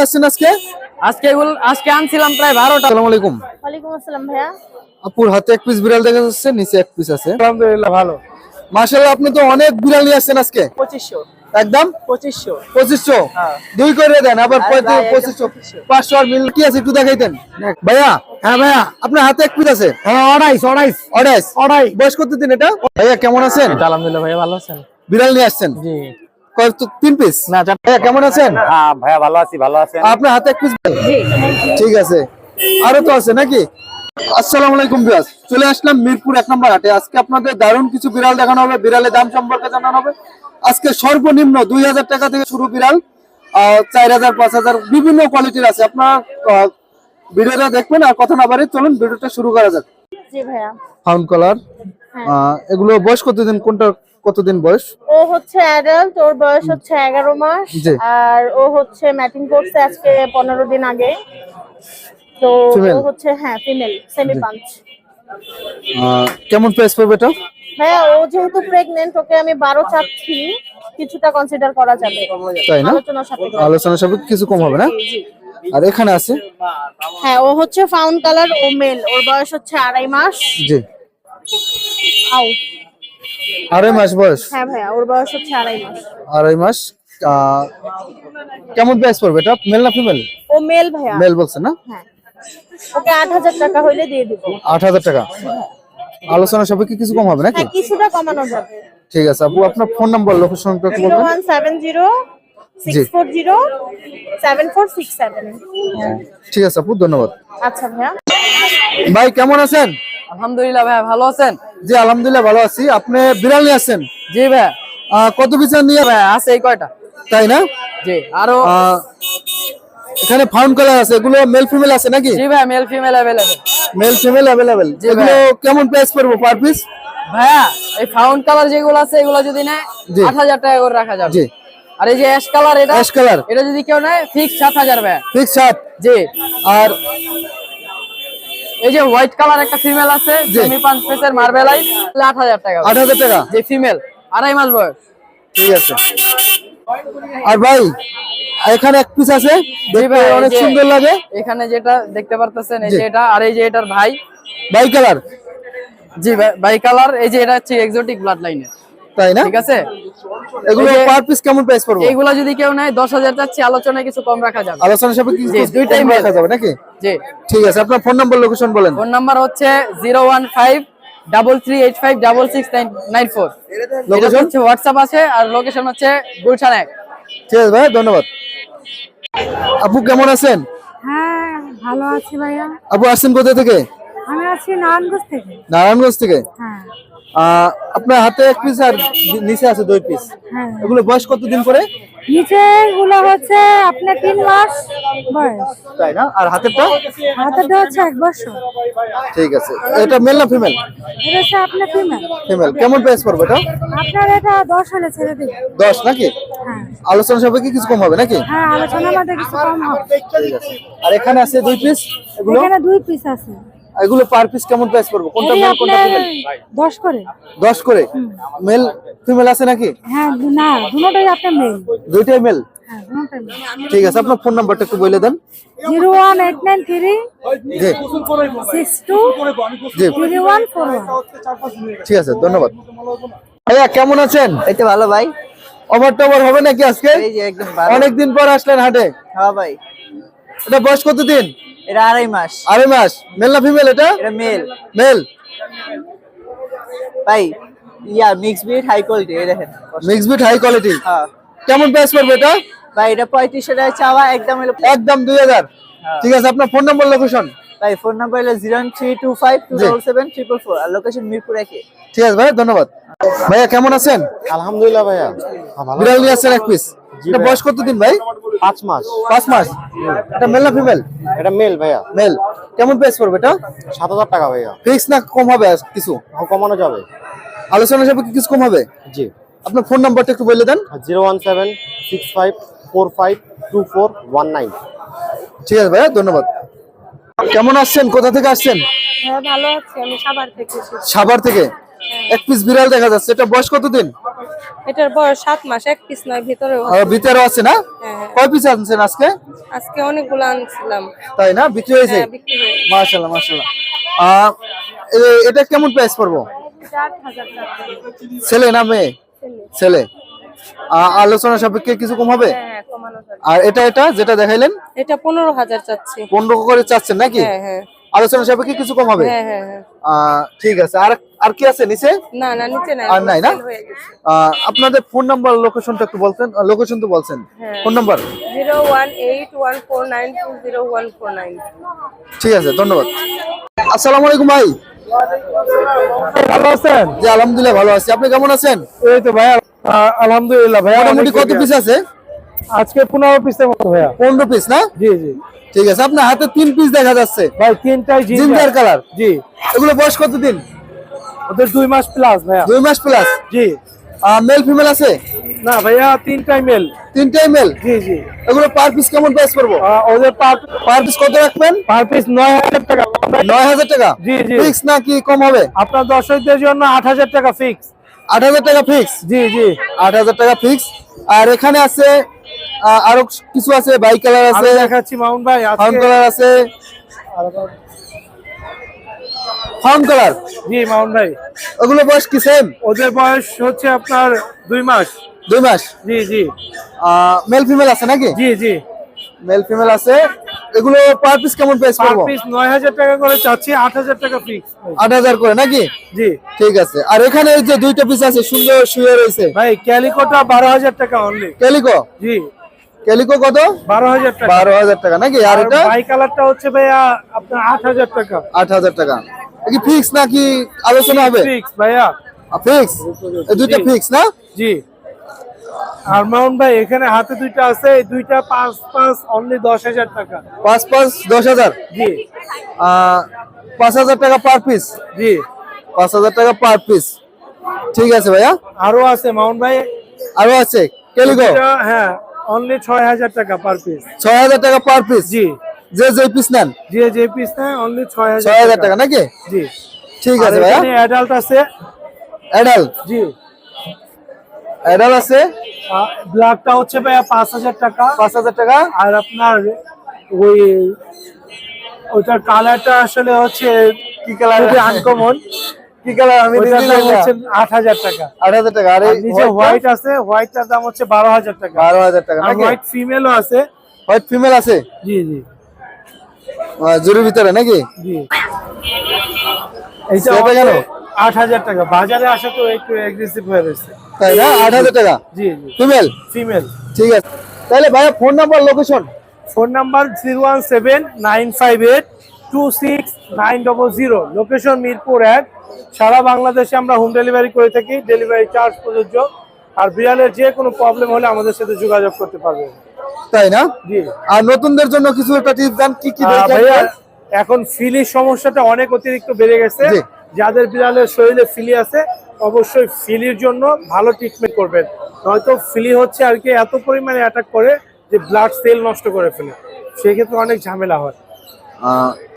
আসছেন আজকে? আজকে আনছিলাম প্রায় 12টা। আসসালামু আলাইকুম। ওয়ালাইকুম আসসালাম ভাইয়া। আপুর হাতে এক পিস বিড়াল দেখা যাচ্ছে, নিচে এক পিস আছে। আলহামদুলিল্লাহ ভালো। মাশাআল্লাহ, আপনি তো অনেক বিড়াল নিয়ে আসছেন আজকে। 2500 একদম 2500 হ্যাঁ, দুই করে দেন আবার। আরে ভাই, 2500 500 আর মিল কি আছে একটু দেখাইতেন ভাইয়া। হ্যাঁ ভাইয়া, আপনার হাতে এক পিস আছে। হ্যাঁ, অড়াই। বয়স কত দিন এটা? ভাইয়া কেমন আছেন? আলহামদুলিল্লাহ ভাইয়া, ভালো আছেন? বিড়াল নিয়ে আসছেন? জি। কয় তো 3 পিস? না, ভাইয়া কেমন আছেন? হ্যাঁ ভাইয়া, ভালো আছেন? আপনার হাতে এক পিস? ঠিক আছে, আরো তো আছে নাকি? আসসালামু আলাইকুম ভিউয়ার্স, চলে আসলাম মিরপুর 1 নম্বর হাটে। আজকে আপনাদের দারুণ কিছু বিড়াল দেখানো হবে, বিড়ালের দাম সম্পর্কে জানানো হবে। আজকে সর্বনিম্ন 2000 টাকা থেকে শুরু বিড়াল, 4000 5000 বিভিন্ন কোয়ালিটির আছে। আপনারা ভিডিওটা দেখবেন, আর কথা না বাড়িয়ে চলুন ভিডিওটা শুরু করা যাক। জি ভাইয়া। ফাউন্ড কালার, এগুলো বয়স কতদিন, কোনটা কতদিন বয়স? ও হচ্ছে অ্যাডাল্ট, ওর বয়স হচ্ছে 11 মাস। জি। আর ও হচ্ছে ম্যাটিং করছে আজকে 15 দিন আগে। তো Female? ও হচ্ছে হ্যাঁ ফিমেল, সেমি পাঞ্চ। কেমন প্রাইস পড়বে এটা? ভাইয়া ও যেহেতু প্রেগন্যান্ট, ওকে আমি 12 চাচ্ছি, কিছুটা কনসিডার করা যাবে। তাই না? আলোচনা সাপেক্ষে। আলোচনা সাপেক্ষে কিছু কম হবে না? জি। আর এখানে আছে? হ্যাঁ, ও হচ্ছে ফাউন্ড কালার, ও মেল, ওর বয়স হচ্ছে 2.5 মাস। জি। আউ 2.5 মাস বয়স? হ্যাঁ ভাইয়া, ওর বয়স হচ্ছে 2.5 মাস। 2.5 মাস। কেমন প্রাইস পড়বে এটা? মেল না ফিমেল? ও মেল ভাইয়া। মেল বলছেন না? হ্যাঁ, ওকে 8000 টাকা হইলে দিয়ে দিব। 8000 টাকা। আলোচনা সাপেক্ষে কিছু কম হবে নাকি? হ্যাঁ, কিছুটা কমানো যাবে। ঠিক আছে আপু, আপনার ফোন নাম্বার লোকেশনটা একটু বলবেন? 0170 640 7467। ঠিক আছে আপু, ধন্যবাদ। আচ্ছা ভাইয়া। ভাই কেমন আছেন? আলহামদুলিল্লাহ ভাইয়া, ভালো আছেন? জি আলহামদুলিল্লাহ ভালো আছি। আপনি বিড়াল নিয়ে আসছেন? জি ভাইয়া। কত পিস নিয়ে? ভাইয়া আছে এই কয়টা। তাই না? জি। আরো এখানে ফাউন্ড কালার আছে, এগুলো মেল ফিমেল আছে নাকি? জি ভাইয়া, male female available. Male female available. জি এগুলো ভাই। কেমন প্রাইস পড়বে পার পিস? ভাইয়া এই ফাউন্ড কালার যেগুলো আছে, এগুলো যদি নেয় জি। 8000 টাকা করে রাখা যাবে। জি। আর এই যে অ্যাশ কালার, অ্যাশ কালার এটা যদি কেউ নেয় ফিক্স 7000 ভাইয়া। ফিক্স 7। জি। আর এই যে হোয়াইট কালার একটা ফিমেল আছে, জি। সেমি পাঁচ পিসের মার্বেলাইজ, 8000 টাকা। 8000 টাকা? যে ফিমেল, 2.5 মাস বয়স। ঠিক আছে। আর ভাই এখানে এক পিস আছে, দেখতে ভাই, এই অনেক যে সুন্দর লাগে। এখানে যেটা দেখতে পারতেছেন, এই জি। যে এটা, আর এই যে এটার ভাই। Bi colour? জি বাই কালার। এই যে এটা হচ্ছে এক্সোটিক ব্লাড লাইনের। তাই না? ঠিক আছে। এগুলো এই যে- পার পিস কেমন প্রাইস পড়বে? এইগুলা যদি কেউ নেয় 10000 চাচ্ছি, আলোচনায় কিছু কম রাখা যাবে। আলোচনা সাপেক্ষে জি, কিছু দুইটাই কম মেল। রাখা যাবে নাকি? জি। ঠিক আছে, আপনার ফোন নাম্বার লোকেশন বলেন। ফোন নাম্বার হচ্ছে 01533856694। লোকেশন? হচ্ছে হোয়াটসঅ্যাপ আছে, আর লোকেশন হচ্ছে গুলশান 1। ঠিক আছে ভাই, ধন্যবাদ। আপু কেমন আছেন? হ্যাঁ, ভালো আছি ভাইয়া। আপু আসছেন কোথা থেকে? আমি আছি নারায়ণগঞ্জ থেকে। নারায়ণগঞ্জ থেকে। হ্যাঁ আপনার হাতে এক পিস আর নিচে আছে 2 পিস। হ্যাঁ। এগুলো বয়স কতদিন করে? নিচে গুলো হচ্ছে আপনার 3 মাস বয়স, তাই না? আর হাতেরটা? হাতেরটা হচ্ছে 1 বছর। ঠিক আছে। এটা মেল না ফিমেল? এটা হচ্ছে আপনার ফিমেল। ফিমেল। কেমন প্রাইস পড়বে এটা? আপনার এটা 10 হলে ছেড়ে দিই। 10 নাকি? হ্যাঁ আলোচনা সাপেক্ষে কিছু কম হবে নাকি? হ্যাঁ, আলোচনার মধ্যে কিছু কম হবে। ঠিক আছে। আর এখানে আছে 2 পিস, এগুলো এখানে 2 পিস আছে। এগুলো পার পিস কেমন প্রাইস পড়বে? কোনটা এই মেল কোনটা আপনার ফিমেল? 10 করে। 10 করে। মেল ফিমেল আছে নাকি? হ্যাঁ, না দুটোই আপনার মেল। দুইটাই মেল। হ্যাঁ, দুটোই মেল। ঠিক আছে, আপনার ফোন নাম্বারটা একটু বলে দেন। 01893 জি 62 জি 3141। ঠিক আছে, ধন্যবাদ। ভাইয়া কেমন আছেন? এই তো ভালো ভাই। ওভার টভার হবে নাকি আজকে? এই যে একদম ভালো। অনেকদিন পর আসলেন হাটে। হ্যাঁ ভাই, এটা বয়স কতদিন? এটা 2.5 মাস। 2.5 মাস। মেল না ফিমেল এটা? এটা মেল মেল। ভাই। Yeah mix breed, high quality. এই দেখেন। Mix breed high quality. হ্যাঁ কেমন প্রাইস পড়বে এটা? ভাই, এটা 3500 টাকা চাওয়া, একদম হলো। একদম 2000। ঠিক আছে, আপনার ফোন নাম্বার লোকেশন? ভাই ফোন নাম্বার হলো 032527744, আর লোকেশন মিরপুর 1। ঠিক আছে ভাই, ধন্যবাদ। ভাইয়া কেমন আছেন? আলহামদুলিল্লাহ ভাইয়া, বিড়াল নিয়ে আসছেন এক পিস। এটা বয়স কতদিন ভাই? 5 মাস। 5 মাস। এটা মেল না ফিমেল? এটা মেল ভাইয়া। মেল। কেমন প্রাইস পড়বে এটা? 7000 টাকা ভাইয়া। ফিক্স না কম হবে আর কিছু? কমানো যাবে। আলোচনা সাপেক্ষে কিছু কম হবে? জি। আপনার ফোন নাম্বারটা একটু বলে দেন। 01765452419। ঠিক আছে ভাইয়া, ধন্যবাদ। কেমন আসছেন? কোথা থেকে আসছেন? হ্যাঁ ভালো আছি, আমি সাভার থেকে এসেছি। সাভার থেকে। এক পিস বিড়াল দেখা যাচ্ছে, এটা বয়স কতদিন? এটার বয়স 7 মাস, এক পিস নয়, ভিতরেও আছে। আর ভিতরে আছে না? হ্যাঁ, হ্যাঁ। কয় পিস আনছেন আজকে? আজকে অনেকগুলো আনছিলাম। তাই না, বিক্রি হয়েছে? হ্যাঁ, বিক্রি হয়ে গেছে। মাশাআল্লাহ মাশাআল্লাহ। এটা কেমন প্রাইস পড়বো? 8,000 টাকা। ছেলে না মেয়ে? ছেলে। ছেলে। আলোচনা সাপেক্ষে কিছু কম হবে? হ্যাঁ, হ্যাঁ, কমানো যাবে। আর এটা যেটা দেখাইলেন এটা 15,000 চাচ্ছি। 15 করে চাচ্ছেন নাকি? হ্যাঁ, হ্যাঁ। আলোচনা সাপেক্ষে কিছু কম হবে? হ্যাঁ, হ্যাঁ, হ্যাঁ। ঠিক আছে। আর কি আছে নিচে? না, না, নিচে নাই। আর নাই না? সেল হয়ে গেছে। আপনাদের ফোন নাম্বার লোকেশনটা একটু বলতেন। লোকেশন তো বলছেন, হ্যাঁ। Phone number? 01814920149। ঠিক আছে, ধন্যবাদ। আসসালামু আলাইকুম ভাই। ভালো আছেন? জি আলহামদুলিল্লাহ ভালো আছি। আপনি কেমন আছেন? এই তো ভাইয়া, আলহামদুলিল্লাহ ভাইয়া। মোটামুটি কত পিস আছে? আজকে 15 পিসের মতো ভাইয়া। 15 পিস না? জি জি ঠিক আছে। আপনার হাতে 3 পিস দেখা যাচ্ছে ভাই, তিনটাই জিঞ্জার কালার। জি, এগুলো বয়স কতদিন? ওদের 2 মাস প্লাস ভাইয়া। 2 মাস প্লাস। জি। মেল ফিমেল আছে? না ভাইয়া, তিনটাই মেল। তিনটাই মেল। জি জি। এগুলো পার পিস কেমন প্রাইস পড়বো? ওদের পার পিস কত রাখবেন? পার পিস 9,000 টাকা। 9,000 টাকা। জি জি। ফিক্স নাকি কম হবে? আপনার দর্শকদের জন্য 8,000 টাকা ফিক্স। 8,000 টাকা ফিক্স। জি জি। 8,000 টাকা ফিক্স। আর এখানে আছে আরো কিছু আছে, বাই কালার আছে, আমি দেখাচ্ছি মাউন্ট ভাই ফাউন আজকে। কালার আছে, ফাউন কালার। জি মাউন্ট ভাই, ওগুলো বয়স কি সেম? ওদের বয়স হচ্ছে আপনার 2 মাস। 2 মাস। জি জি। মেল ফিমেল আছে নাকি? জি জি। মেল ফিমেল আছে। এগুলো পার পিস কেমন প্রাইস পার পড়বো? পিস 9,000 টাকা করে চাচ্ছি, 8,000 টাকা ফিক্স। 8,000 করে নাকি? জি ঠিক আছে। আর এখানে এই যে দুইটা পিস আছে সুন্দর শুয়ে রয়েছে, ভাই, ক্যালিকোটা 12,000 টাকা অনলি। ক্যালিকো। জি, ক্যালিকো কত? 12,000 টাকা। 12,000 টাকা নাকি? আর এটা বাই কালারটা হচ্ছে ভাইয়া আপনার 8,000 টাকা। 8,000 টাকা। কি ফিক্স নাকি আলোচনা হবে? ফিক্স ভাইয়া। ফিক্স। এই দুইটা জি। ফিক্স না? জি। আর মাউন্ট ভাই, এখানে হাতে দুইটা আছে, এই দুইটা 5 অনলি 10,000 টাকা। 5 5 10,000। জি 5,000 টাকা পার পিস। জি। 5,000 টাকা পার পিস। ঠিক আছে ভাইয়া। আরো আছে মাউন্ট ভাই। আরো আছে ক্যালিকো। এটা, হ্যাঁ, অনলি 6,000 টাকা পার পিস। 6,000 টাকা পার পিস। জি। যে পিস নেন যে পিস নেয় অনলি 6,000 6,000 টাকা নাকি? জি। ঠিক আর আছে ভাইয়া। এখানে অ্যাডাল্ট আছে। অ্যাডাল জি। অ্যাডাল আছে। ব্ল্যাকটা হচ্ছে ভাইয়া 5,000 টাকা। 5,000 টাকা। আর আপনার ওই ওইটার কালারটা আসলে হচ্ছে কি কালার? আনকমন। কি কালার? আমি ওইটার দিদি দাম না। হচ্ছে 8,000 টাকা। 8,000 টাকা। আর আর নিচে হোয়াইট আছে, হোয়াইটটার দাম হচ্ছে 12,000 টাকা। 12,000 টাকা আর নাকি? হোয়াইট ফিমেলও আছে। হোয়াইট ফিমেল আছে। জি জি জুরির ভিতরে নাকি? জি। এইটা সেটা কেন? 8,000 টাকা। বাজারে আসে তো একটু এগ্রেসিভ হয়ে গেছে। তাই না? 8,000 টাকা জি জি। ফিমেল। ফিমেল। ঠিক আছে। তাহলে ভাইয়া phone number location? Phone number 017-958-26900। Location Mirpur 1। সারা বাংলাদেশে আমরা হোম ডেলিভারি করে থাকি, ডেলিভারি চার্জ প্রযোজ্য। আর বিড়ালের যে কোনো প্রবলেম হলে আমাদের সাথে যোগাযোগ করতে পারবে। তাই না? জি। আর নতুনদের জন্য কিছু একটা টিপস দেন, কি কি ভাইয়া, এখন ফিলির সমস্যাটা অনেক অতিরিক্ত বেড়ে গেছে। জি। যাদের বিড়ালের শরীরে ফিলি আছে অবশ্যই ফিলির জন্য ভালো ট্রিটমেন্ট করবেন, নয়তো ফিলি হচ্ছে আর কি এত পরিমাণে অ্যাটাক করে যে ব্লাড সেল নষ্ট করে ফেলে, সেক্ষেত্রে অনেক ঝামেলা হয়।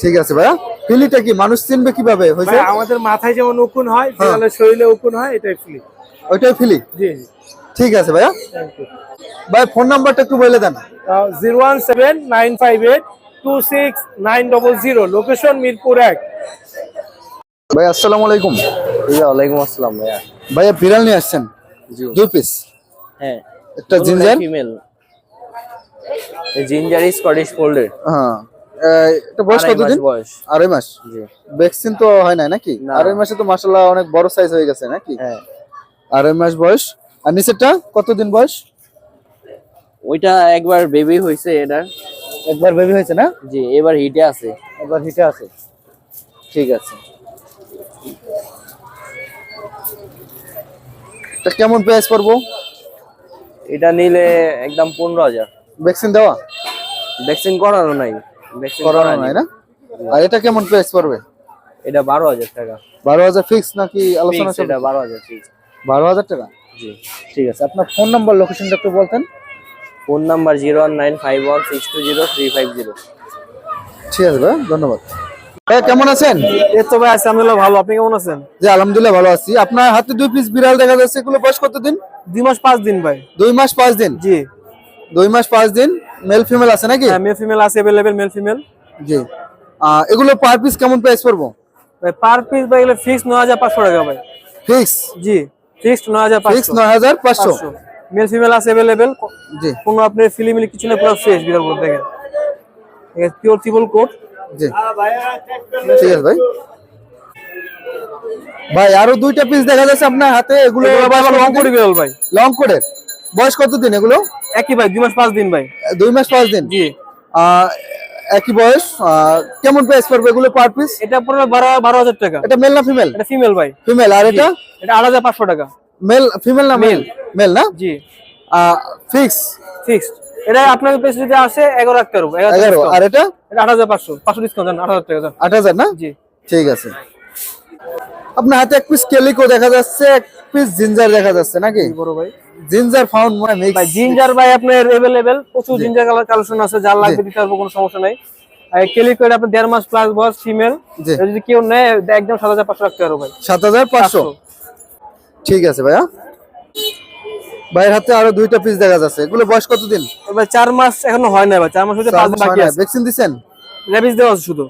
ঠিক আছে ভাইয়া। ফিলিটা কি মানুষ চিনবে কিভাবে হয়েছে? ভাই, আমাদের মাথায় যেমন উকুন হয়, বিড়ালের শরীরে উকুন হয়, এটাই ফিলি। ওইটাই ফিলি। জি জি। ঠিক আছে ভাইয়া। Thank you. ভাই ফোন নাম্বারটা একটু বলে দেন। 017-958-26900। লোকেশন মিরপুর 1। ভাই আসসালামু আলাইকুম। ওয়ালাইকুম আসসালাম ভাইয়া। ভাইয়া বিড়াল নিয়ে আসছেন জি। 2 পিস। হ্যাঁ, একটা ginger. Female, ginger Scottish folded. হ্যাঁ। এটা বয়স কতদিন? বয়স 2.5 মাস। জি। ভ্যাকসিন তো হয় না নাকি? না। 2.5 মাসে তো মাশাআল্লাহ অনেক বড় সাইজ হয়ে গেছে নাকি? হ্যাঁ, 2.5 মাস বয়স। আর নিচেরটা কতদিন বয়স? ওইটা একবার বেবি হয়েছে, এটা একবার বেবি হয়েছে না? জি, এবার হিটে আছে। একবার হিটে আছে। ঠিক আছে। এটা কেমন প্রাইস পড়বো? এটা নিলে একদম 15,000। ভ্যাকসিন দেওয়া? ভ্যাকসিন করানো নাই, ভ্যাকসিন করানো নাই না? আর এটা কেমন প্রাইস পড়বে? এটা 12,000 টাকা 12,000 ফিক্স নাকি আলোচনা ফিক্স। এটা 12,000 ফিক্স। 12,000 টাকা। জি। ঠিক আছে। আপনার ফোন নাম্বার লোকেশনটা একটু বলতেন? Phone number 01951620350। ঠিক আছে ভাই, ধন্যবাদ। ভাইয়া কেমন আছেন? এই তো ভাই আলহামদুলিল্লাহ ভালো, আপনি কেমন আছেন? জি আলহামদুলিল্লাহ ভালো আছি। আপনার হাতে 2 পিস বিড়াল দেখা যাচ্ছে, এগুলো বয়স কতদিন? 2 মাস 5 দিন ভাই। 2 মাস 5 দিন। জি 2 মাস 5 দিন, মেল ফিমেল আছে নাকি? হ্যাঁ, মেল ফিমেল আছে, अवेलेबल মেল ফিমেল। জি এগুলো পার পিস কেমন প্রাইস পড়বো? ভাই পার পিস ভাই এগুলো ফিক্স 9500 টাকা ভাই। ফিক্স? জি ফিক্স 9500। ফিক্স 9500। মেল ফিমেল আছে अवेलेबल। জি কোনো আপনি ফিলিমিলি কিছু না, পুরো ফ্রেশ বিড়াল বলতে দেখেন, এটা পিওর ট্রিপল কোট। জি ঠিক আছে ভাই। ভাই আরো 2টা পিস দেখা যাচ্ছে আপনার হাতে, এগুলো ভাই লং কোট বিড়াল ভাই। লং কোডের বয়স কতদিন এগুলো? একই ভাই 2 মাস 5 দিন ভাই। 2 মাস 5 দিন। জি একই বয়স। কেমন প্রাইস পড়বে এগুলো পার পিস? এটা পুরো 12000 টাকা। এটা মেল না ফিমেল? এটা ফিমেল ভাই। ফিমেল। আর এটা এটা 8500 টাকা। মেল ফিমেল না মেল? মেল না? জি ফিক্স? ফিক্সড। এটা আপনার পেছে যদি আসে 11 রাখতে পারবো। 11। আর এটা? এটা 8500, 500 ডিসকাউন্ট দেন, 8000 টাকা দেন। 8000 না? জি ঠিক আছে। আপনার হাতে এক পিস কেলিকো দেখা যাচ্ছে, এক পিস জিঞ্জার দেখা যাচ্ছে নাকি? বড় ভাই জিঞ্জার ফাউন্ড মানে মিক্স। ভাই জিঞ্জার ভাই আপনার अवेलेबल প্রচুর জিঞ্জার কালেকশন আছে, যার লাগবে দিতে পারবো, কোনো সমস্যা নাই। আর কেলিকো এটা আপনার 1.5 মাস প্লাস বয়স ফিমেল। জি। যদি কেউ নেয় একদম 7500 রাখতে পারবো ভাই। 7500। ঠিক আছে ভাইয়া। ভাইয়ের হাতে আরো 2টা পিস দেখা যাচ্ছে, এগুলো বয়স কতদিন? ভাই 4 মাস এখনো হয় না ভাই, 4 মাস হতে 5 দিন বাকি আছে। ভ্যাকসিন দিবেন? রেবিস দেওয়া আছে শুধু।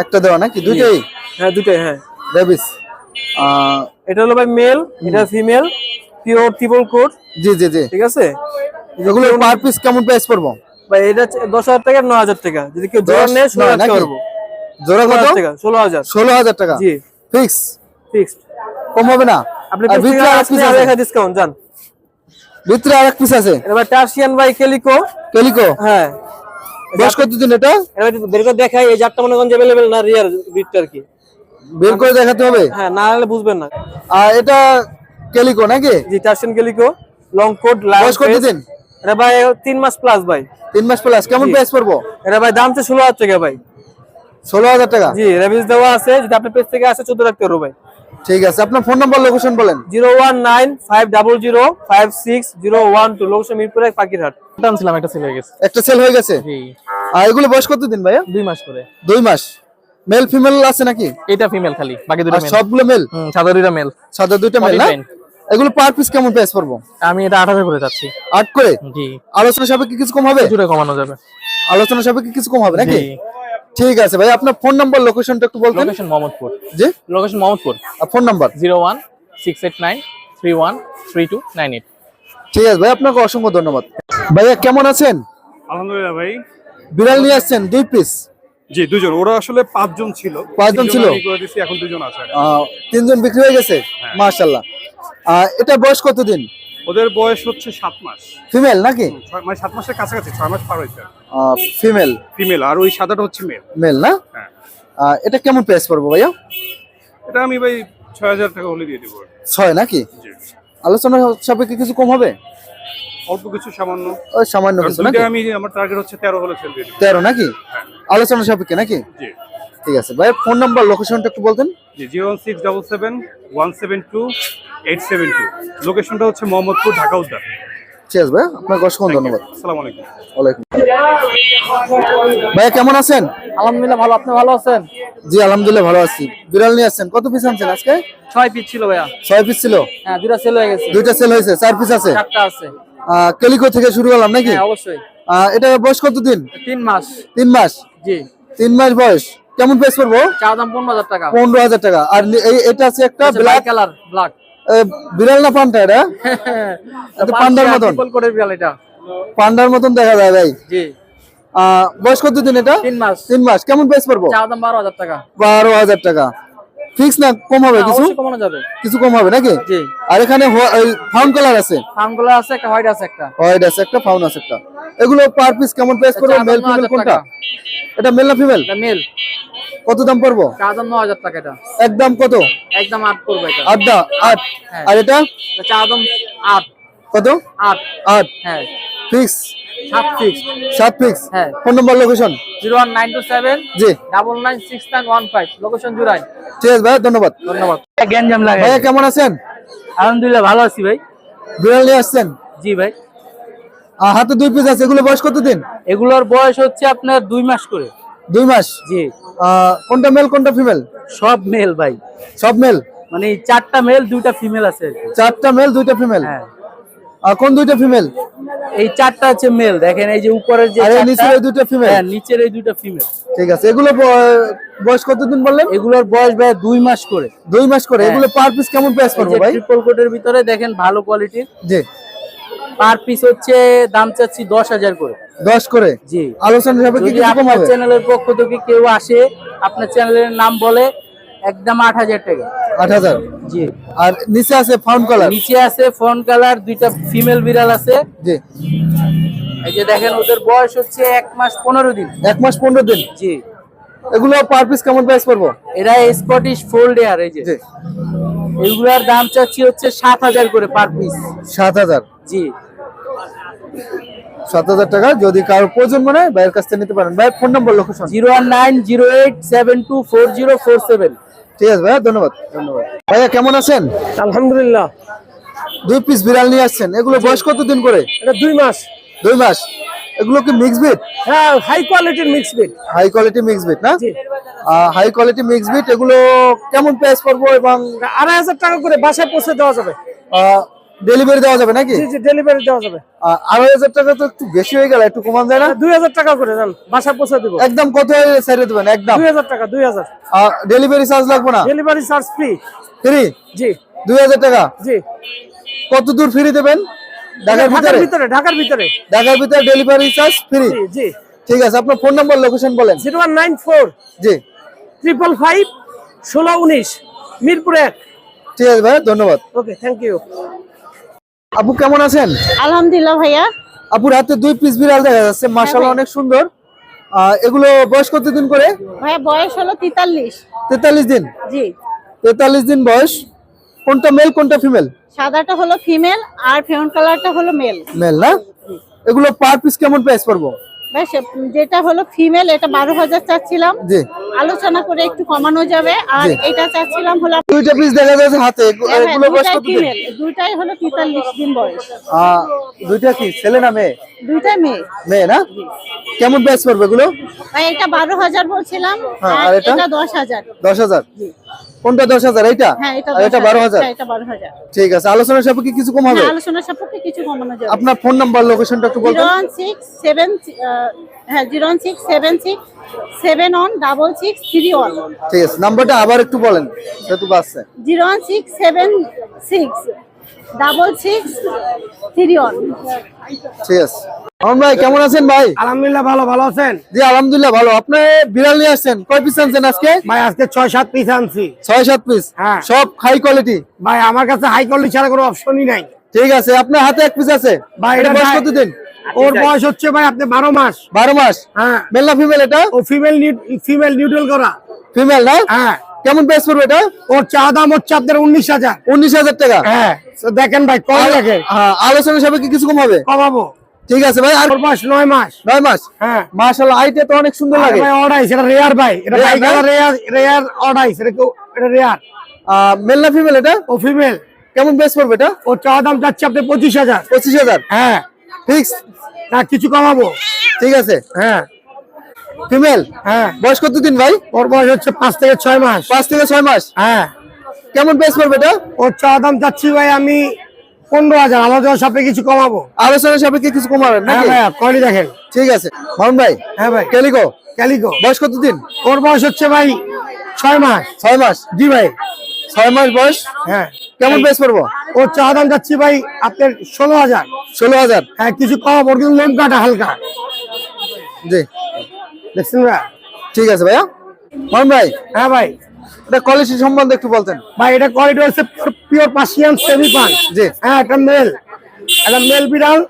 একটা দেওয়া নাকি? দুইটাই? হ্যাঁ দুটোই। হ্যাঁ রেবিস। এটা হলো ভাই মেল, এটা ফিমেল, পিওর ট্রিপল কোট। জি জি জি। ঠিক আছে। এগুলো পার পিস কেমন প্রাইস পড়বো? ভাই এটা 10000 টাকা, 9000 টাকা। যদি কেউ জোড়া নেয় 16 রাখতে পারবো। জোড়া কত? 16000। 16000 টাকা। জি ফিক্স? ফিক্সড। কম হবে না? আপনি আর ভিতরে আরেক পিস আছে? ডিসকাউন্ট জান। ভিতরে আরেক পিস আছে। এবার টার্সিয়ান ভাই কেলিকো। কেলিকো? হ্যাঁ বয়স কতদিন এটা? এবার বের করে দেখাই, এই জাতটা মনে করেন अवेलेबल না, রিয়ার বিটটা আর কি। বের করে দেখাতে হবে? হ্যাঁ, না হলে বুঝবেন না। আর এটা কেলিকো নাকি? জি টার্সিয়ান কেলিকো, লং কোট, লাইট। বয়স কতদিন? এটা ভাই 3 মাস প্লাস ভাই। 3 মাস প্লাস। কেমন প্রাইস পড়বো? এটা ভাই দাম তো 16000 টাকা ভাই। 16000 টাকা? জি রেবিস দেওয়া আছে, যদি আপনার পেজ থেকে আসে 14 রাখতে পারবো ভাই। ঠিক আছে। আপনার ফোন নাম্বার লোকেশন বলেন। 01950005012, লোকেশন মিরপুর 1 পাকিরহাট। টানছিলাম, একটা সেল হয়ে গেছে। একটা সেল হয়ে গেছে? জি আর এগুলো বয়স কতদিন ভাইয়া? 2 মাস করে। 2 মাস। মেল ফিমেল আছে নাকি? এটা ফিমেল খালি, বাকি দুটো আর মেল। সবগুলো মেল? সাদা দুটো মেল। সাদা 2টা মেল না? 49 এগুলো পার পিস কেমন প্রাইস পড়বো? আমি এটা 8000 করে যাচ্ছি। 8 করে? জি আলোচনা সাপেক্ষে কিছু কম হবে? কিছুটা কমানো যাবে। আলোচনা সাপেক্ষে কিছু কম হবে নাকি? জি ঠিক আছে ভাই। আপনার ফোন নাম্বার লোকেশনটা একটু বলতেন? লোকেশন মোহাম্মদপুর। জি লোকেশন মোহাম্মদপুর। Phone number? 01689313298। ঠিক আছে ভাই, আপনাকে অসংখ্য ধন্যবাদ। ভাইয়া কেমন আছেন? আলহামদুলিল্লাহ ভাই। বিড়াল নিয়ে আসছেন 2 পিস? জি 2 জন, ওরা আসলে 5 জন ছিল। 5 জন ছিল? আমি করে দিছি, এখন 2 জন আছে। 3 জন বিক্রি হয়ে গেছে? মাশাআল্লাহ। এটা বয়স কতদিন? ওদের বয়স হচ্ছে 7 মাস। ফিমেল নাকি? মানে 7 মাসের কাছাকাছি, 6 মাস পার হয়েছে। ফিমেল। ফিমেল। আর ওই সাদাটা হচ্ছে মেল। মেল না? হ্যাঁ। এটা কেমন প্রাইস পড়বে ভাইয়া? এটা আমি ভাই 6000 টাকা হলে দিয়ে দেবো। 6 নাকি? জি আলোচনা সাপেক্ষে কিছু কম হবে? অল্প কিছু সামান্য। ওই সামান্য কিছু নাকি? আমি আমার টার্গেট হচ্ছে 13 হলে সেল দিয়ে দেবো। 13 নাকি? আলোচনা সাপেক্ষে নাকি? জি ঠিক আছে ভাই। ফোন নাম্বার লোকেশনটা একটু বলতেন? জি 01677172872। লোকেশনটা হচ্ছে মোহাম্মদপুর, ঢাকা উদ্যান। ঠিক আছে ভাই, আপনাকে অসংখ্য ধন্যবাদ। আসসালামু আলাইকুম। ওয়ালাইকুম। ভাইয়া কেমন আছেন? আলহামদুলিল্লাহ ভালো, আপনি ভালো আছেন? জি আলহামদুলিল্লাহ ভালো আছি। বিড়াল নিয়ে আসছেন, কত পিস আনছেন আজকে? 6 পিস ছিল ভাইয়া। 6 পিস ছিল? হ্যাঁ দুটো সেল হয়ে গেছে। 2টা সেল হয়েছে, 4 পিস আছে? 4টা আছে। কেলিকো থেকে শুরু করলাম নাকি? হ্যাঁ অবশ্যই। এটা বয়স কতদিন? 3 মাস। 3 মাস? জি 3 মাস বয়স। কেমন প্রাইস পড়বো? চা দাম 15000 টাকা। 15000 টাকা। আর এটা আছে একটা ব্ল্যাক কালার, ব্ল্যাক। বিড়াল না পান্ডা? এটা এটা পান্ডার মতন? ট্রিপল কোটের বিড়াল এটা। পান্ডার মতন দেখা যায় ভাই। জি বয়স কতদিন এটা? 3 মাস। 3 মাস। কেমন প্রাইস পড়বো? চা দাম 12000 টাকা। 12000 টাকা। ফিক্স না কম হবে কিছু? অবশ্যই কমানো যাবে। কিছু কম হবে নাকি? জি আর এখানে ফাউন্ড কালার আছে? ফার্মগুলো আছে, একটা হোয়াইট আছে, একটা হোয়াইট আছে, একটা ফাউন্ড আছে একটা। এগুলো পার পিস কেমন প্রাইস পড়বে? মেল ফিমেল কোনটা? এটা মেল না ফিমেল? এটা মেল। কত দাম পড়বো? চা দাম 9000 টাকা এটা। একদম কত? একদম 8 পড়বে এটা। 8। হ্যাঁ। আর এটা? এটা চা দাম 8। কত? 8। 8 হ্যাঁ ফিক্স? 7 ফিক্স। 7 ফিক্স। হ্যাঁ। Phone number location? 01927 জি 996915, লোকেশন জুরাই। ঠিক আছে ভাই, ধন্যবাদ। ধন্যবাদ। গ্যাঞ্জাম লাগে। ভাইয়া কেমন আছেন? আলহামদুলিল্লাহ ভালো আছি ভাই। বিড়াল নিয়ে আসছেন? জি ভাই। হাতে 2 পিস আছে, এগুলো বয়স কতদিন? এগুলোর বয়স হচ্ছে আপনার 2 মাস করে। 2 মাস? জি কোনটা মেল কোনটা ফিমেল? সব মেল ভাই, সব মেল। মানে 4টা মেল 2টা ফিমেল আছে আর কি। 4টা মেল 2টা ফিমেল। হ্যাঁ, আর কোন 2টা ফিমেল? এই 4টা হচ্ছে মেল, দেখেন এই যে উপরের যে আর এই 4টা, নিচের এই 2টা ফিমেল। হ্যাঁ নিচের এই 2টা ফিমেল। ঠিক আছে, এগুলো বয়স কতদিন বললেন? এগুলোর বয়স ভাই 2 মাস করে। 2 মাস করে। হ্যাঁ। এগুলো পার পিস কেমন প্রাইস পড়বে ভাই? ট্রিপল কোটের ভিতরে দেখেন ভালো কোয়ালিটির, জি, পার পিস হচ্ছে দাম চাচ্ছি 10,000 করে। 10 করে। জি, আলোচনা সাপেক্ষে যদি কিছু কম আপনার হবে? চ্যানেলের পক্ষ থেকে কেউ আসে, আপনার চ্যানেলের নাম বলে, একদম 8,000 টাকা। 8000। জি, আর নিচে আছে ফাউন্ড কালার। নিচে আছে ফন কালার, 2টা ফিমেল বিড়াল আছে। জি, এই যে দেখেন ওদের বয়স হচ্ছে 1 মাস 15 দিন। 1 মাস 15 দিন। জি, এগুলো পার পিস কেমন প্রাইস পড়বে? এরা স্কটিশ ফোল্ড এয়ার। এই যে জি, এগুলার দাম চাচ্ছি হচ্ছে 7,000 করে পার পিস। 7000। জি, 7000 টাকা। যদি কারো প্রয়োজন মনে হয় ভাইয়ের কাছ থেকে নিতে পারেন। ভাইয়ের ফোন নাম্বার লোকেশন। 01908724047। ঠিক আছে ভাইয়া, ধন্যবাদ। ভাইয়া কেমন আছেন? আলহামদুলিল্লাহ। 2 পিস বিড়াল নিয়ে আসছেন, এগুলো বয়স কতদিন করে? এটা 2 মাস। 2 মাস। এগুলো কি মিক্স ব্রিড? হ্যাঁ, হাই কোয়ালিটির mix breed. High quality mix breed না? জি। High quality mix breed. এগুলো কেমন প্রাইস পড়বে এবং 2,500 টাকা করে বাসায় পৌঁছে দেওয়া যাবে। ডেলিভারি দেওয়া যাবে নাকি? জি জি, ডেলিভারি দেওয়া যাবে। 2,500 টাকা তো একটু বেশি হয়ে গেল, একটু কমান যায় না? 2,000 টাকা করে দেন, বাসায় পৌঁছে দিব। একদম কত ছেড়ে দেবেন? একদম 2,000 টাকা, 2,000। ডেলিভারি চার্জ লাগবে না? Delivery charge free. ফ্রি। জি 2000 টাকা। জি। কত দূর ফ্রি দেবেন? ঢাকার ভিতরে? ঢাকার ভিতরে। ঢাকার ভিতরে ডেলিভারি চার্জ ফ্রি। জি জি। ঠিক আছে, আপনার ফোন নাম্বার লোকেশন বলেন। 0194 জি, 555 1619 মিরপুর 1। ঠিক আছে ভাই, ধন্যবাদ। ওকে, থ্যাংক ইউ। আপু কেমন আছেন? আলহামদুলিল্লাহ ভাইয়া। আপুর হাতে 2 পিস বিড়াল দেখা যাচ্ছে, মাশাআল্লাহ অনেক সুন্দর। এগুলো বয়স কতদিন করে? ভাইয়া বয়স হলো 43। 43 দিন। জি, 43 দিন বয়স। কোনটা মেল কোনটা ফিমেল? সাদাটা হলো ফিমেল আর ফেউন কালারটা হলো মেল। মেল না? এগুলো পার পিস কেমন প্রাইস পড়বে? ভাই যেটা হলো ফিমেল এটা 12,000 চাচ্ছিলাম, জি, আলোচনা করে একটু কমানো যাবে। আর জি। এটা চাচ্ছিলাম হলো 2টা পিস দেখা যাচ্ছে হাতে। এগুলো বয়স দুটাই কত দিন? ফিমেল, দুটাই হলো 43 দিন বয়স। 2টা কি ছেলে না মেয়ে? দুইটাই মেয়ে। মেয়ে না? কেমন প্রাইস পড়বে এগুলো? ভাই এটা 12,000 বলছিলাম, হ্যাঁ, আর আর এটা? এটা 10,000। 10,000। কোনটা 10,000? এইটা? হ্যাঁ, এটা আর এটা 12,000। হ্যাঁ, এটা 12,000। ঠিক আছে, আলোচনার সাপেক্ষে কিছু কম হবে? হ্যাঁ, আলোচনা সাপেক্ষে কিছু কমানো যাবে। আপনার ফোন নাম্বার লোকেশনটা একটু বলবেন? 016767161 ঠিক আছে, নাম্বারটা আবার একটু বলেন যেহেতু বাসছে। 0167661। ঠিক আছে। অমন ভাই কেমন আছেন ভাই? আলহামদুলিল্লাহ, ভালো। ভালো আছেন? জি আলহামদুলিল্লাহ ভালো। আপনি বিড়াল নিয়ে আসছেন, কয় পিস আনছেন আজকে? ভাই আজকে 6-7 পিস আনছি। 6-7 পিস। হ্যাঁ। সব হাই কোয়ালিটি? ভাই আমার কাছে হাই কোয়ালিটি ছাড়া কোনো অপশনই নাই। ঠিক আছে, আপনার হাতে 1 পিস আছে। ভাই এটা এটা বয়স ভাই- কতদিন? ওর বয়স হচ্ছে ভাই আপনি 12 মাস। 12 মাস। হ্যাঁ। মেল না ফিমেল এটা? ও ফিমেল নিউট্রাল করা। ফিমেল না? হ্যাঁ। কেমন প্রাইস পড়বে এটা? ওর চা দাম হচ্ছে আপনার 19,000। 19,000 টাকা। হ্যাঁ, তো দেখেন ভাই, কম দেখেন, হ্যাঁ, আলোচনার সাপেক্ষে কিছু কম হবে? কমাবো। ঠিক আছে ভাই। আর ওর বয়স 9 মাস। 9 মাস। হ্যাঁ। মাশাআল্লাহ, আইটা তো অনেক সুন্দর আরে লাগে। ভাই অর্ডাইস, এটা রেয়ার ভাই, এটা Rare ভাই না? রেয়ার অর্ডাইস, এটা রেয়ার। মেল না ফিমেল এটা? ও ফিমেল। কেমন প্রাইস পড়বে এটা? ওর চা দাম যাচ্ছে আপনি 25,000। 25,000। হ্যাঁ। ফিক্স। না, কিছু কমাবো। ঠিক আছে। হ্যাঁ ফিমেল। হ্যাঁ। বয়স কতদিন ভাই? ওর বয়স হচ্ছে 5 থেকে 6 মাস। 5 থেকে 6 মাস। হ্যাঁ। কেমন প্রাইস পড়বে এটা? ওর চা দাম যাচ্ছি ভাই আমি 15,000, আমাদের সাথে কিছু কমাবো। আলোচনার সাপেক্ষে কিছু কমাবেন হ্যাঁ নাকি? ভাইয়া, কোয়ালিটি দেখেন। ঠিক আছে। মামুন ভাই, হ্যাঁ ভাই, ক্যালিকো ক্যালিকো। বয়স কতদিন? ওর বয়স হচ্ছে ভাই 6 মাস। 6 মাস। জি ভাই। 6 মাস বয়স। হ্যাঁ। কেমন প্রাইস পড়বে? ওর চা দাম যাচ্ছি ভাই আপনার 16,000। 16,000। হ্যাঁ, কিছু কমাবো, ওর কিন্তু লোম কাটা হালকা। জি, দেখছেন ভাই? ঠিক আছে ভাইয়া। মামুন ভাই, হ্যাঁ ভাই। এটা কোয়ালিটি সম্বন্ধে একটু বলতেন। ভাই এটা কোয়ালিটি হচ্ছে পিওর পার্সিয়ান সেমি পান। জি। হ্যাঁ, একটা মেল বিড়াল,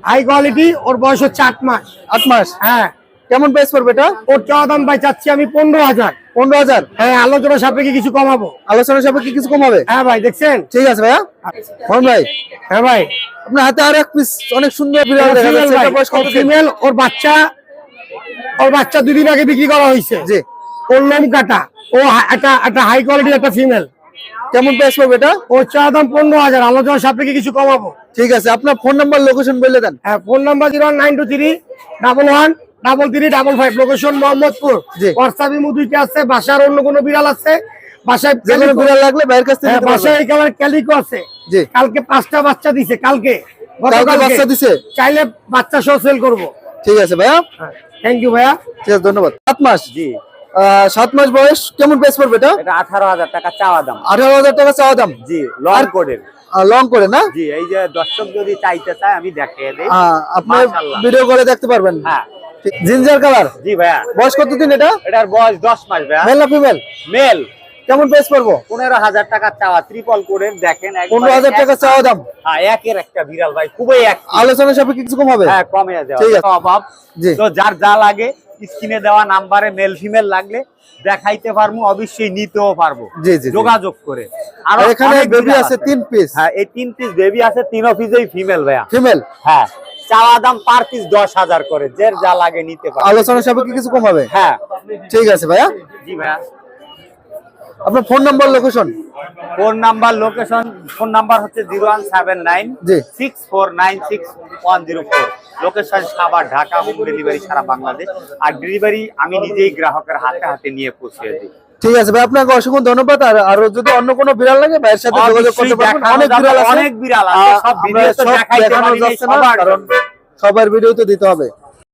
হাই কোয়ালিটি। ওর বয়স হচ্ছে 8 মাস। 8 মাস। হ্যাঁ। কেমন প্রাইস পড়বে এটা? ওর চা দাম ভাই চাচ্ছি আমি 15,000। 15,000। হ্যাঁ, আলোচনা সাপেক্ষে কিছু কমাবো। আলোচনার সাপেক্ষে কিছু কম হবে? হ্যাঁ ভাই, দেখছেন? ঠিক আছে ভাইয়া। মামুন ভাই, হ্যাঁ ভাই। আপনার হাতে আর 1 পিস অনেক সুন্দর বিড়াল দেখা যাচ্ছে। এটা বয়স কত দিন? ফিমেল। ওর বাচ্চা 2 দিন আগে বিক্রি করা হয়েছে। জি। ওর লোম কাটা। ও একটা হাই কোয়ালিটির একটা ফিমেল। কেমন প্রাইস পড়বে এটা? ওর চা দাম 15,000, আলোচনা সাপেক্ষে কিছু কমাবো। ঠিক আছে, আপনার ফোন নাম্বার লোকেশন বলে দেন। হ্যাঁ, ফোন নাম্বার 01923 11 3355 লোকেশন মোহাম্মদপুর। জি। হোয়াটসঅ্যাপ ইমো দুইটা আছে। বাসার অন্য কোনো বিড়াল আছে? বাসায় যে কোনো বিড়াল লাগলে ভাইয়ের কাছ থেকে হ্যাঁ, নিতে পারবেন। বাসায় একেবারে ক্যালিকো আছে। জি। কালকে 5টা বাচ্চা দিছে, কালকে কালকে বাচ্চা দিছে? চাইলে বাচ্চা সহ সেল করবো। ঠিক আছে ভাইয়া, থ্যাংক ইউ ভাইয়া। ঠিক আছে, ধন্যবাদ। 7 মাস? জি 7 মাস বয়স। কেমন প্রাইস পড়বে এটা? এটা 18,000 টাকা চাওয়া দাম। 18,000 টাকা চাওয়া দাম। জি লং কোডের। লং করে না? জি এই যে দর্শক যদি চাইতে চায় আমি দেখিয়ে দেই। আপনি মাশাআল্লাহ। ভিডিও করে দেখতে পারবেন। হ্যাঁ জিঞ্জার কালার। জি ভাইয়া। বয়স কতদিন এটা? এটার বয়স 10 মাস ভাইয়া। মেল না ফিমেল? মেল। কেমন প্রাইস পড়বো? 15,000 টাকা চাওয়া, ট্রিপল কোডের দেখেন। 15,000 টাকা চাওয়া দাম। হ্যাঁ একের একটা বিড়াল ভাই, খুবই এক। আলোচনা সাপেক্ষে কিছু কম হবে? হ্যাঁ কমে যাবে। ঠিক আছে। অভাব। জি। তো যার যা লাগে স্ক্রিনে দেওয়া নাম্বারে মেল ফিমেল লাগলে দেখাইতে পারবো, অবশ্যই নিতেও পারবো। জি, জি, জি। যোগাযোগ করে। আর এখানে অনেক বেবি বিড়াল আছে 3 পিস। হ্যাঁ এই 3 পিস বেবি আছে, 3 পিসেই ফিমেল ভাইয়া। ফিমেল। হ্যাঁ চাওয়া দাম পার পিস 10,000 করে, যার যা লাগে নিতে পারবে। আলোচনা সাপেক্ষে কিছু কম হবে? হ্যাঁ ঠিক আছে ভাইয়া। জি ভাইয়া। আপনার phone number, location? Phone number হচ্ছে 0179 জি। 6496 location Savar, Dhaka. Home delivery সারা বাংলাদেশ। আর ডেলিভারি আমি নিজেই গ্রাহকের হাতে হাতে নিয়ে পৌঁছে দিই। ঠিক আছে ভাই, আপনাকে অসংখ্য ধন্যবাদ। আর যদি অন্য কোনো বিড়াল লাগে ভাইয়ের সাথে যোগাযোগ করতে পারবেন। অনেক বিড়াল আছে, অনেক বিড়াল আছে, সব ভিডিও তো সব দেখাইতে দেখানো পারি নাই যাচ্ছে না, সবার কারণ জন্য। সবার ভিডিও তো দিতে হবে।